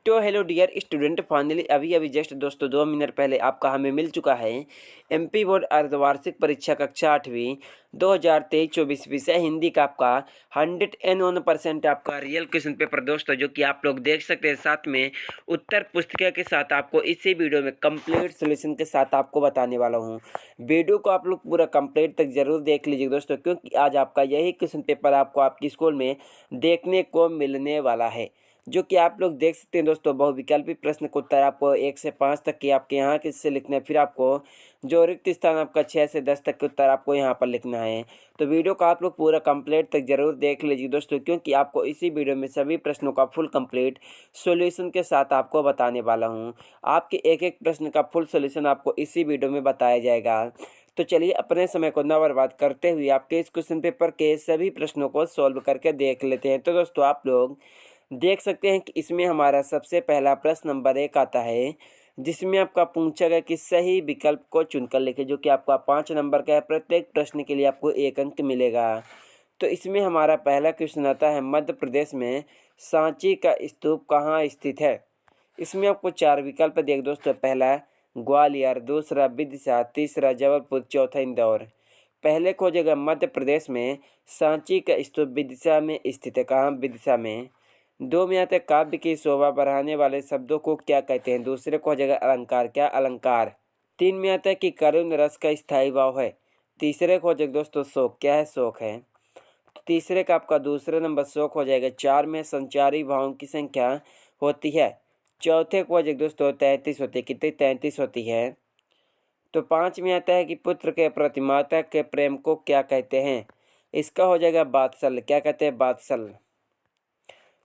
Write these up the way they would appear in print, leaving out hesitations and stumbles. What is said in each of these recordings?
तो hello dear student, finally अभी just दोस्तों 2 मिनट पहले आपका हमें मिल चुका है एमपी बोर्ड अर्धवार्षिक परीक्षा कक्षा 8वीं 2023-24 विषय हिंदी का आपका 101% आपका रियल क्वेश्चन पेपर दोस्तों, जो कि आप लोग देख सकते हैं। साथ में उत्तर पुस्तिका के साथ आपको इसी वीडियो में कंप्लीट सोल्यूशन के साथ आपको बताने वाला हूँ। वीडियो को आप लोग पूरा कंप्लीट तक जरूर देख लीजिए दोस्तों, क्योंकि आज आपका यही क्वेश्चन पेपर आपको आपकी स्कूल में देखने को मिलने वाला है, जो कि आप लोग देख सकते हैं दोस्तों। बहुविकल्पी प्रश्न का उत्तर आपको 1 से 5 तक की आपके यहाँ किससे लिखना है, फिर आपको जो रिक्त स्थान आपका 6 से 10 तक के उत्तर आपको यहाँ पर लिखना है। तो वीडियो को आप लोग पूरा कंप्लीट तक जरूर देख लीजिए दोस्तों, क्योंकि आपको इसी वीडियो में सभी प्रश्नों का फुल कंप्लीट सॉल्यूशन के साथ आपको बताने वाला हूँ। आपके एक एक प्रश्न का फुल सॉल्यूशन आपको इसी वीडियो में बताया जाएगा। तो चलिए अपने समय को न बर्बाद करते हुए आपके इस क्वेश्चन पेपर के सभी प्रश्नों को सॉल्व करके देख लेते हैं। तो दोस्तों आप लोग देख सकते हैं कि इसमें हमारा सबसे पहला प्रश्न नंबर 1 आता है, जिसमें आपका पूछा गया कि सही विकल्प को चुनकर लिखें, जो कि आपका 5 नंबर का है। प्रत्येक प्रश्न के लिए आपको 1 अंक मिलेगा। तो इसमें हमारा पहला क्वेश्चन आता है, मध्य प्रदेश में सांची का स्तूप कहाँ स्थित है। इसमें आपको 4 विकल्प दिए दोस्तों। पहला ग्वालियर, दूसरा विदिशा, तीसरा जबलपुर, चौथा इंदौर। पहले खोजेगा मध्य प्रदेश में सांची का स्तूप विदिशा में स्थित है। कहाँ? विदिशा में। 2 में आते काव्य की शोभा बढ़ाने वाले शब्दों को क्या कहते हैं। दूसरे को हो जाएगा अलंकार। क्या? अलंकार। 3 में आता है कि करुण रस का स्थायी भाव है। तीसरे को हो जाएगा दोस्तों शोक। क्या है? शोक है। तीसरे का आपका दूसरा नंबर शोक हो जाएगा। 4 में संचारी भावों की संख्या होती है। चौथे को हो जाएगा दोस्तों 33 होती है। कितनी? 33 होती है। तो 5 में आता है कि पुत्र के प्रति माता के प्रेम को क्या कहते हैं। इसका हो जाएगा वात्सल्य। क्या कहते हैं? वात्सल्य।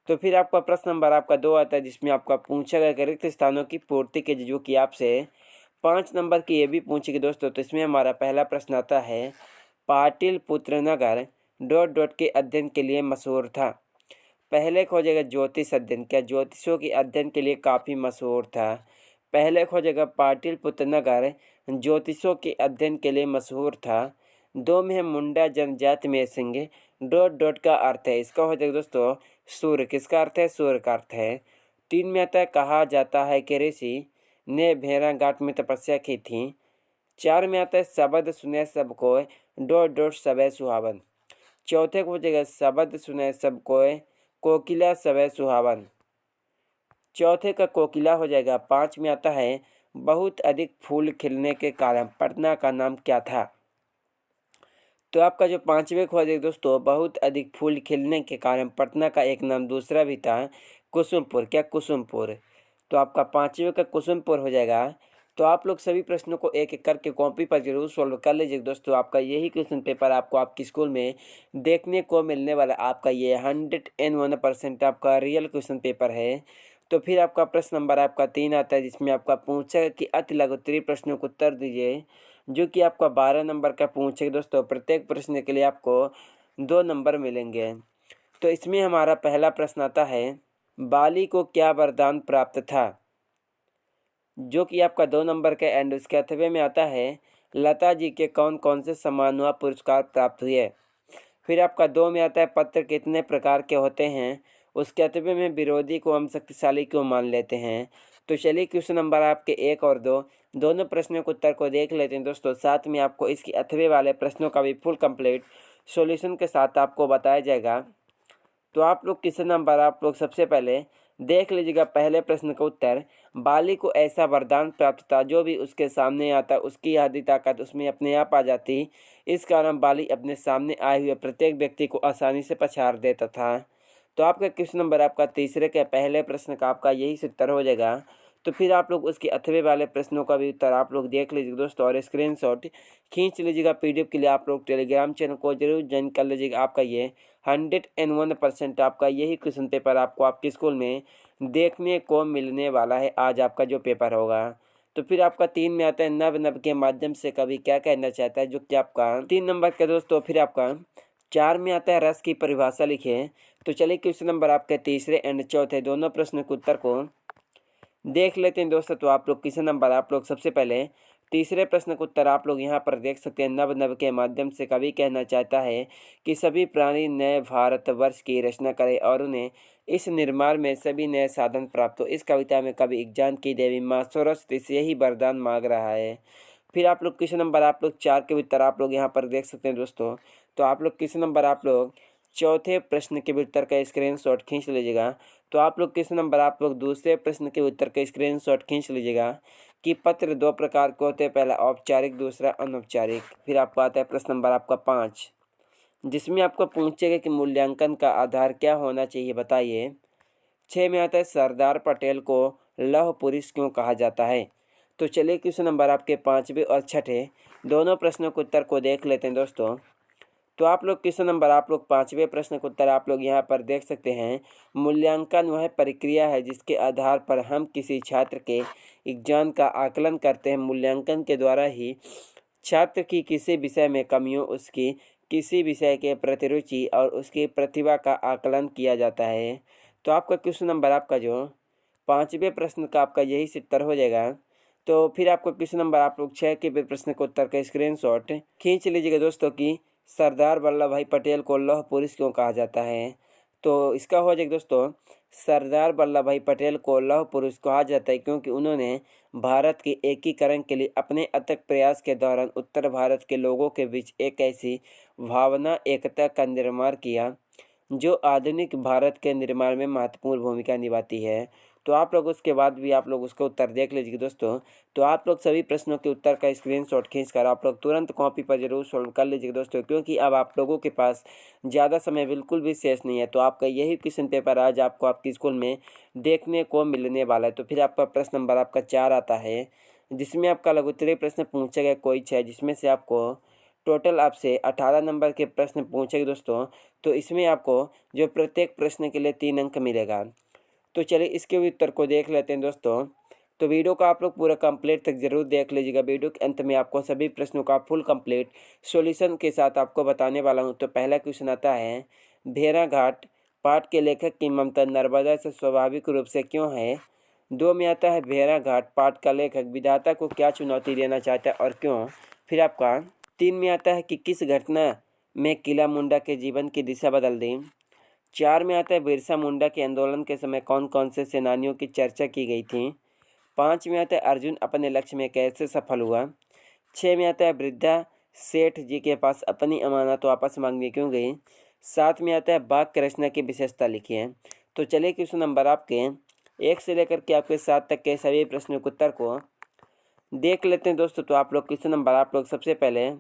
तो फिर आपका प्रश्न नंबर आपका 2 आता है, जिसमें आपका पूछा गया रिक्त स्थानों की पूर्ति के, जो कि आपसे 5 नंबर की ये भी पूछेगी दोस्तों। तो इसमें हमारा पहला प्रश्न आता है, पाटिलपुत्र नगर ... के अध्ययन के लिए मशहूर था। पहले खोजेगा ज्योतिष अध्ययन। क्या? ज्योतिषों के अध्ययन के लिए काफ़ी मशहूर था। पहले खोजेगा पाटिलपुत्र नगर ज्योतिषों के अध्ययन के लिए मशहूर था। 2 में है मुंडा जनजाति में सिंह ... का अर्थ है। इसका हो जाएगा दोस्तों सूर्य। किसका अर्थ है? सूर्य का अर्थ है। 3 में आता है कहा जाता है कि ऋषि ने भेड़ा घाट में तपस्या की थी। 4 में आता है शब्द सुने सबको ... सबे सुहावन। चौथे को हो जाएगा शब्द सुने सबको कोकिला सबे सुहावन। चौथे का कोकिला हो जाएगा। 5 में आता है बहुत अधिक फूल खिलने के कारण पटना का नाम क्या था। तो आपका जो 5वें खोज है दोस्तों, बहुत अधिक फूल खिलने के कारण पटना का एक नाम दूसरा भी था, कुसुमपुर। क्या? कुसुमपुर। तो आपका 5वें का कुसुमपुर हो जाएगा। तो आप लोग सभी प्रश्नों को एक एक करके कॉपी पर जरूर सॉल्व कर लीजिए दोस्तों। आपका यही क्वेश्चन पेपर आपको आपकी स्कूल में देखने को मिलने वाला आपका ये 101% आपका रियल क्वेश्चन पेपर है। तो फिर आपका प्रश्न नंबर आपका 3 आता है, जिसमें आपका पूछा है कि अति लघुत्तरीय प्रश्नों को उत्तर दीजिए, जो कि आपका 12 नंबर का पूछेगा दोस्तों। प्रत्येक प्रश्न के लिए आपको 2 नंबर मिलेंगे। तो इसमें हमारा पहला प्रश्न आता है, बाली को क्या वरदान प्राप्त था, जो कि आपका 2 नंबर का। एंड उसके 8वें में आता है, लता जी के कौन कौन से सम्मान व पुरस्कार प्राप्त हुए। फिर आपका 2 में आता है पत्र कितने प्रकार के होते हैं। उसके 8वें में विरोधी को हम शक्तिशाली क्यों मान लेते हैं। तो चलिए क्वेश्चन नंबर आपके 1 और 2 दोनों प्रश्नों के उत्तर को देख लेते हैं दोस्तों। साथ में आपको इसके 8वें वाले प्रश्नों का भी फुल कंप्लीट सॉल्यूशन के साथ आपको बताया जाएगा। तो आप लोग क्वेश्चन नंबर आप लोग सबसे पहले देख लीजिएगा। पहले प्रश्न का उत्तर, बाली को ऐसा वरदान प्राप्त था जो भी उसके सामने आता उसकी आधी ताकत उसमें अपने आप आ जाती। इस कारण बाली अपने सामने आए हुए प्रत्येक व्यक्ति को आसानी से पछाड़ देता था। तो आपका क्वेश्चन नंबर आपका तीसरे के पहले प्रश्न का आपका यही उत्तर हो जाएगा। तो फिर आप लोग उसके 8वें वाले प्रश्नों का भी उत्तर आप लोग देख लीजिएगा दोस्तों, और स्क्रीनशॉट खींच लीजिएगा। पीडीएफ के लिए आप लोग टेलीग्राम चैनल को जरूर ज्वाइन कर लीजिएगा। आपका ये 101% आपका यही क्वेश्चन पेपर आपको आपके स्कूल में देखने को मिलने वाला है आज आपका जो पेपर होगा। तो फिर आपका 3 में आता है नव नव के माध्यम से कभी क्या कहना चाहता है, जो कि आपका 3 नंबर का दोस्तों। फिर आपका 4 में आता है रस की परिभाषा लिखिए। तो चलिए क्वेश्चन नंबर आपके तीसरे एंड चौथे दोनों प्रश्न के उत्तर को देख लेते हैं दोस्तों। तो आप लोग क्वेश्चन नंबर आप लोग सबसे पहले तीसरे प्रश्न का उत्तर आप लोग यहाँ पर देख सकते हैं। नव नव के माध्यम से कवि कहना चाहता है कि सभी प्राणी नए भारतवर्ष की रचना करें और उन्हें इस निर्माण में सभी नए साधन प्राप्त हो। इस कविता में कवि ज्ञान की देवी माँ सरस्वती से यही वरदान मांग रहा है। फिर आप लोग क्वेश्चन नंबर आप लोग 4 के उत्तर आप लोग यहाँ पर देख सकते हैं दोस्तों। तो आप लोग क्वेश्चन नंबर आप लोग चौथे प्रश्न के उत्तर का स्क्रीनशॉट खींच लीजिएगा। तो आप लोग क्वेश्चन नंबर आप लोग दूसरे प्रश्न के उत्तर का स्क्रीनशॉट खींच लीजिएगा कि पत्र दो प्रकार के होते हैं, पहला औपचारिक, दूसरा अनौपचारिक। फिर आपको आता है प्रश्न नंबर आपका 5, जिसमें आपको पूछेगा कि मूल्यांकन का आधार क्या होना चाहिए, बताइए। 6 में आता है सरदार पटेल को लौह पुरुष क्यों कहा जाता है। तो चलिए क्वेश्चन नंबर आपके 5वें और 6ठे दोनों प्रश्नों के उत्तर को देख लेते हैं दोस्तों। तो आप लोग क्वेश्चन नंबर आप लोग 5वें प्रश्न का उत्तर आप लोग यहाँ पर देख सकते हैं। मूल्यांकन वह प्रक्रिया है जिसके आधार पर हम किसी छात्र के ज्ञान का आकलन करते हैं। मूल्यांकन के द्वारा ही छात्र की किसी विषय में कमियों, उसकी किसी विषय के प्रति रुचि और उसकी प्रतिभा का आकलन किया जाता है। तो आपका क्वेश्चन नंबर आपका जो 5वें प्रश्न का आपका यही से उत्तर हो जाएगा। तो फिर आपका क्वेश्चन नंबर आप लोग 6 के प्रश्न का उत्तर का स्क्रीनशॉट खींच लीजिएगा दोस्तों कि सरदार वल्लभ भाई पटेल को लौह पुरुष क्यों कहा जाता है। तो इसका हो जाएगा दोस्तों, सरदार वल्लभ भाई पटेल को लौह पुरुष कहा जाता है क्योंकि उन्होंने भारत के एकीकरण के लिए अपने अथक प्रयास के दौरान उत्तर भारत के लोगों के बीच एक ऐसी भावना, एकता का निर्माण किया जो आधुनिक भारत के निर्माण में महत्वपूर्ण भूमिका निभाती है। तो आप लोग उसके बाद भी आप लोग उसका उत्तर देख लीजिए दोस्तों। तो आप लोग सभी प्रश्नों के उत्तर का स्क्रीनशॉट खींचकर आप लोग तुरंत कॉपी पर जरूर सॉल्व कर लीजिए दोस्तों, क्योंकि अब आप लोगों के पास ज़्यादा समय बिल्कुल भी शेष नहीं है। तो आपका यही क्वेश्चन पेपर आज आपको आपके स्कूल में देखने को मिलने वाला है। तो फिर आपका प्रश्न नंबर आपका 4 आता है, जिसमें आपका लघुत्तरीय प्रश्न पूछा गया कोई 6, जिसमें से आपको टोटल आपसे 18 नंबर के प्रश्न पूछेंगे दोस्तों। तो इसमें आपको जो प्रत्येक प्रश्न के लिए 3 अंक मिलेगा। तो चलिए इसके भी उत्तर को देख लेते हैं दोस्तों। तो वीडियो को आप लोग पूरा कंप्लीट तक जरूर देख लीजिएगा। वीडियो के अंत में आपको सभी प्रश्नों का फुल कंप्लीट सॉल्यूशन के साथ आपको बताने वाला हूं। तो पहला क्वेश्चन आता है, भेड़ाघाट पाठ के लेखक की ममता नर्मदा से स्वाभाविक रूप से क्यों है। 2 में आता है, भेड़ाघाट पाठ का लेखक विधाता को क्या चुनौती देना चाहता है और क्यों। फिर आपका 3 में आता है कि किस घटना में किला मुंडा के जीवन की दिशा बदल दी। 4 में आता है, बिरसा मुंडा के आंदोलन के समय कौन कौन से सेनानियों की चर्चा की गई थी। 5 में आता है, अर्जुन अपने लक्ष्य में कैसे सफल हुआ। 6 में आता है, वृद्धा सेठ जी के पास अपनी अमानत वापस मांगने क्यों गई। 7 में आता है, वाक्य रचना की विशेषता लिखिए। तो चलिए क्वेश्चन नंबर आपके 1 से लेकर के आपके 7 तक के सभी प्रश्नों के उत्तर को देख लेते हैं दोस्तों। तो आप लोग क्वेश्चन नंबर आप लोग सबसे पहले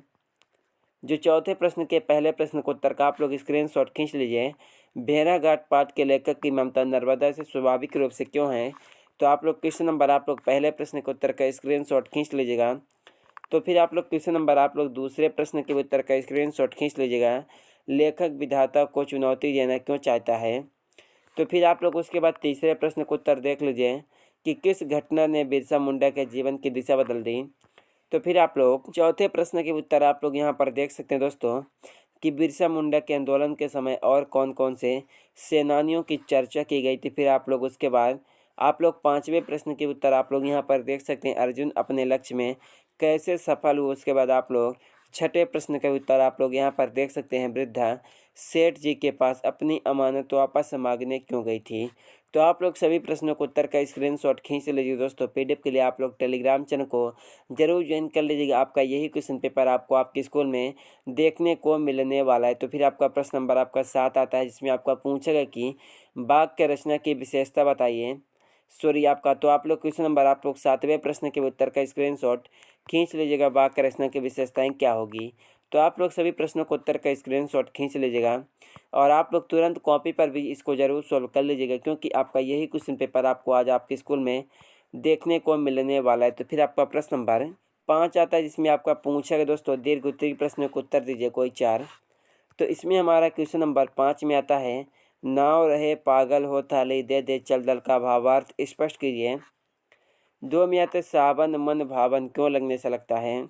जो चौथे प्रश्न के पहले प्रश्न को उत्तर का आप लोग स्क्रीनशॉट खींच लीजिए। भेड़ाघाट पाठ के लेखक की ममता नर्मदा से स्वाभाविक रूप से क्यों है। तो आप लोग क्वेश्चन नंबर आप लोग पहले प्रश्न के उत्तर का स्क्रीनशॉट खींच लीजिएगा। तो फिर आप लोग क्वेश्चन नंबर आप लोग दूसरे प्रश्न के उत्तर का स्क्रीनशॉट खींच लीजिएगा, लेखक विधाता को चुनौती देना क्यों चाहता है। तो फिर आप लोग उसके बाद तीसरे प्रश्न को उत्तर देख लीजिए कि किस घटना ने बिरसा मुंडा के जीवन की दिशा बदल दी। तो फिर आप लोग चौथे प्रश्न के उत्तर आप लोग यहाँ पर देख सकते हैं दोस्तों कि बिरसा मुंडा के आंदोलन के समय और कौन कौन से सेनानियों की चर्चा की गई थी। फिर आप लोग उसके बाद आप लोग 5वें प्रश्न के उत्तर आप लोग यहाँ पर देख सकते हैं, अर्जुन अपने लक्ष्य में कैसे सफल हुआ। उसके बाद आप लोग 6ठे प्रश्न का उत्तर आप लोग यहाँ पर देख सकते हैं, वृद्धा सेठ जी के पास अपनी अमानत वापस मांगने क्यों गई थी। तो आप लोग सभी प्रश्नों को उत्तर का स्क्रीनशॉट खींच लीजिए दोस्तों। पीडीएफ के लिए आप लोग टेलीग्राम चैनल को जरूर ज्वाइन कर लीजिएगा। आपका यही क्वेश्चन पेपर आपको आपके स्कूल में देखने को मिलने वाला है। तो फिर आपका प्रश्न नंबर आपका 7 आता है, जिसमें आपका पूछेगा कि वाक्य रचना की विशेषता बताइए। सॉरी आपका, तो आप लोग क्वेश्चन नंबर आप लोग 7वें प्रश्न के उत्तर का स्क्रीनशॉट खींच लीजिएगा, वाक्य रचना की विशेषताएं क्या होगी। तो आप लोग सभी प्रश्नों को उत्तर का स्क्रीनशॉट खींच लीजिएगा और आप लोग तुरंत कॉपी पर भी इसको ज़रूर सॉल्व कर लीजिएगा, क्योंकि आपका यही क्वेश्चन पेपर आपको आज आपके स्कूल में देखने को मिलने वाला है। तो फिर आपका प्रश्न नंबर 5 आता है, जिसमें आपका पूछा गया दोस्तों दीर्घ उत्तरीय प्रश्न को उत्तर दीजिए कोई 4। तो इसमें हमारा क्वेश्चन नंबर 5 में आता है, नाव रहे पागल हो थाली दे दे चल दल का भावार्थ स्पष्ट कीजिए। 2 में आता है, सावन मन भावन क्यों लगने से लगता है।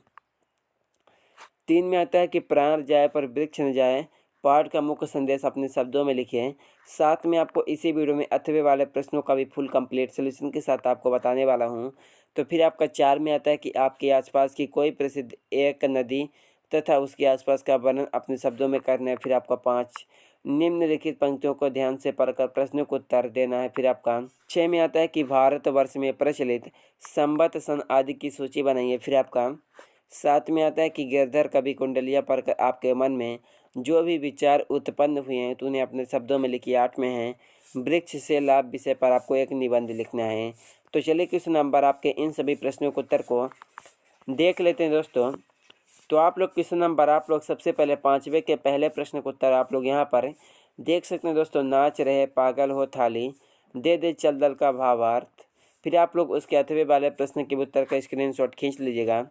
3 में आता है कि प्राण जाए पर वृक्ष न जाए, पाठ का मुख्य संदेश अपने शब्दों में लिखिए। साथ में आपको इसी वीडियो में अथवे वाले प्रश्नों का भी फुल कंप्लीट सोल्यूशन के साथ आपको बताने वाला हूँ। तो फिर आपका 4 में आता है कि आपके आसपास की कोई प्रसिद्ध एक नदी तथा उसके आसपास का वर्णन अपने शब्दों में करना है। फिर आपका 5 निम्नलिखित पंक्तियों को ध्यान से पढ़कर प्रश्नों को उत्तर देना है। फिर आपका 6 में आता है कि भारतवर्ष में प्रचलित संवत सन आदि की सूची बनाइए। फिर आपका 7 में आता है कि गिरधर कवि कुंडलिया पढ़कर आपके मन में जो भी विचार उत्पन्न हुए हैं तो उन्हें अपने शब्दों में लिखिए। 8 में है वृक्ष से लाभ विषय पर आपको एक निबंध लिखना है। तो चलिए क्वेश्चन नंबर आपके इन सभी प्रश्नों के उत्तर को देख लेते हैं दोस्तों। तो आप लोग क्वेश्चन नंबर आप लोग सबसे पहले 5वें के पहले प्रश्न का उत्तर आप लोग यहाँ पर देख सकते हैं दोस्तों। नाच रहे पागल हो थाली दे दे चल दल का भावार्थ। फिर आप लोग उसके 8वें वाले प्रश्न के उत्तर का स्क्रीनशॉट खींच लीजिएगा।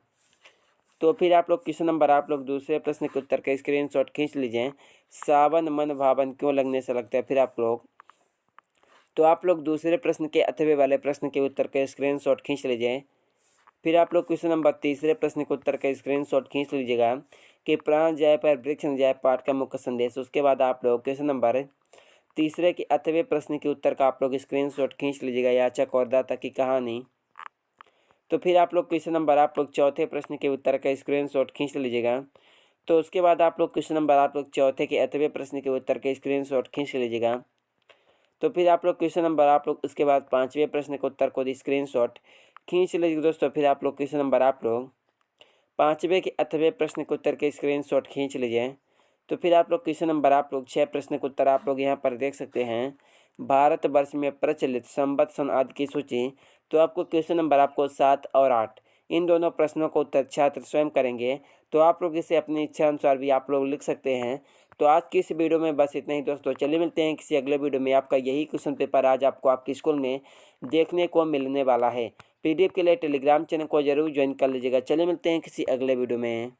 तो फिर आप लोग क्वेश्चन नंबर आप लोग दूसरे प्रश्न के उत्तर का स्क्रीनशॉट खींच लीजिए। सावन मन भावन क्यों लगने से लगता है। फिर आप लोग दूसरे प्रश्न के 8वें वाले प्रश्न के उत्तर का स्क्रीनशॉट खींच लीजिए। फिर आप लोग क्वेश्चन नंबर तीसरे प्रश्न के उत्तर का स्क्रीनशॉट खींच लीजिएगा कि प्राण जाए पर वृक्ष न जाए पाठ का मुख्य संदेश। उसके बाद आप लोग क्वेश्चन नंबर तीसरे के 8वें प्रश्न के उत्तर का आप लोग स्क्रीनशॉट खींच लीजिएगा। याचक और दाता की कहानी। तो फिर आप लोग क्वेश्चन नंबर आप लोग चौथे प्रश्न के उत्तर का स्क्रीनशॉट खींच लीजिएगा। तो उसके बाद आप लोग क्वेश्चन नंबर आप लोग चौथे के 8वें प्रश्न के उत्तर का स्क्रीनशॉट खींच लीजिएगा। तो फिर आप लोग क्वेश्चन नंबर आप लोग उसके बाद 5वें प्रश्न के उत्तर को स्क्रीनशॉट खींच लीजिए दोस्तों। फिर आप लोग क्वेश्चन नंबर आप लोग 5वें के 8वें प्रश्न के उत्तर के स्क्रीनशॉट खींच लीजिए। तो फिर आप लोग क्वेश्चन नंबर आप लोग 6 प्रश्न के उत्तर आप लोग यहाँ पर देख सकते हैं। भारतवर्ष में प्रचलित संवत सन आदि की सूची। तो आपको क्वेश्चन नंबर आपको 7 और 8 इन दोनों प्रश्नों को उत्तर छात्र स्वयं करेंगे। तो आप लोग इसे अपनी इच्छा अनुसार भी आप लोग लिख सकते हैं। तो आज की इस वीडियो में बस इतना ही दोस्तों। चलिए मिलते हैं किसी अगले वीडियो में। आपका यही क्वेश्चन पेपर आज आपको आपके स्कूल में देखने को मिलने वाला है। पीडीएफ के लिए टेलीग्राम चैनल को जरूर ज्वाइन कर लीजिएगा। चलिए मिलते हैं किसी अगले वीडियो में।